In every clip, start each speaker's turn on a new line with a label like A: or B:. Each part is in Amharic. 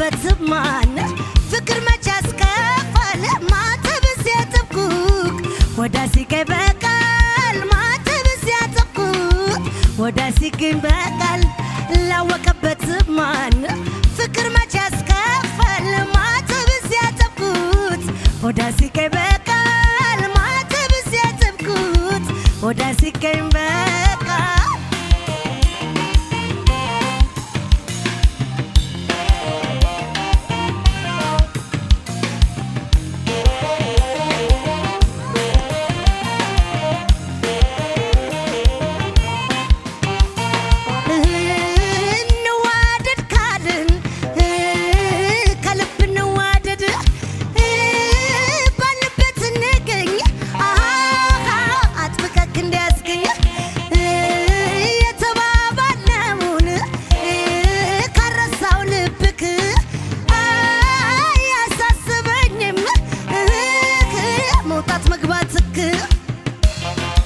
A: ላወቀበትማን ፍቅር መች ያስከፋል ማተብ ሲያጠብቁት ወዳሲገኝ በቃል ማተብ ሲያጠብቁት ወዳሲገኝ በቃል ላወቀበትማን ፍቅር መች ያስከፋል ማተብ ሲያጠብቁት ወዳሲገኝ በቃል ማተብ ሲያጠብቁት ወዳሲገኝ በቃል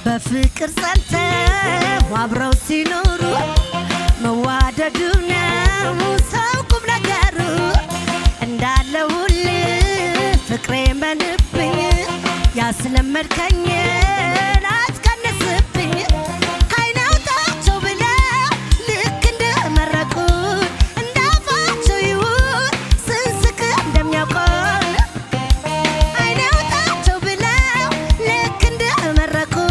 A: በፍቅር ጸንተው አብረው ሲኖሩ መዋደዱ ነው ሰው ቁም ነገሩ እንዳለ ሁሌ ፍቅሬ መንብኝ ያስለመድከኝን አትቀንስብኝ ከዓይኔ አውጣቸው ብለው ልክ እንደመረቁን እንዳፋቸው ይሁን ስንስቅ እንደሚያውቁን ዓይኔ አውጣቸው ብለው ልክ እንደመረቁን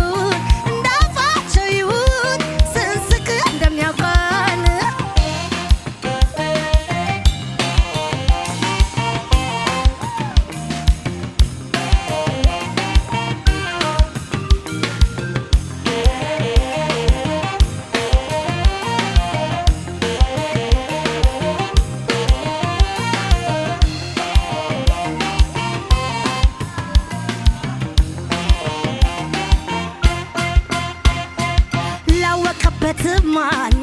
A: በትማን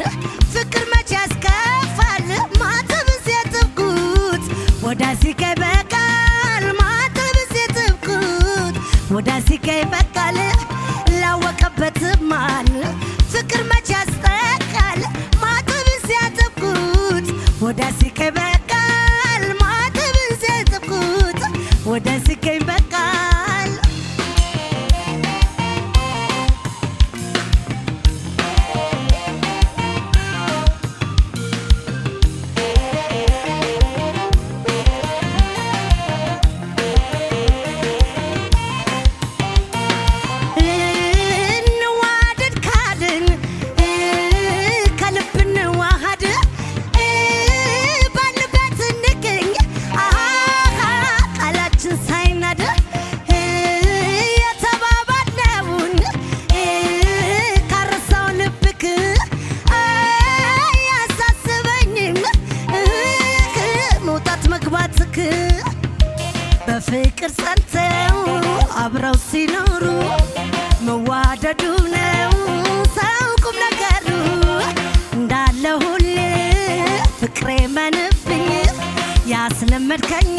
A: ፍቅር መች ያስከፋል ማተብ ሲያጠብቁት ወዳሲገኝ በቃል ማተብ ሲያጠብቁት ወዳሲገኝ በቃል ላወቀበትማን ፍቅር መች ያስጠቃል ማተብ ሲያጠብቁት ወዳሲገኝ በቃል ማተብ ሲያጠብቁት ወዳሲገኝ በቃል በፍቅር ጸንተው አብረው ሲኖሩ መዋደዱ ነው ሰው ቁም ነገሩ እንዳለ ሁሌ ፍቅሬ መንብኝ ያስለመድከኝ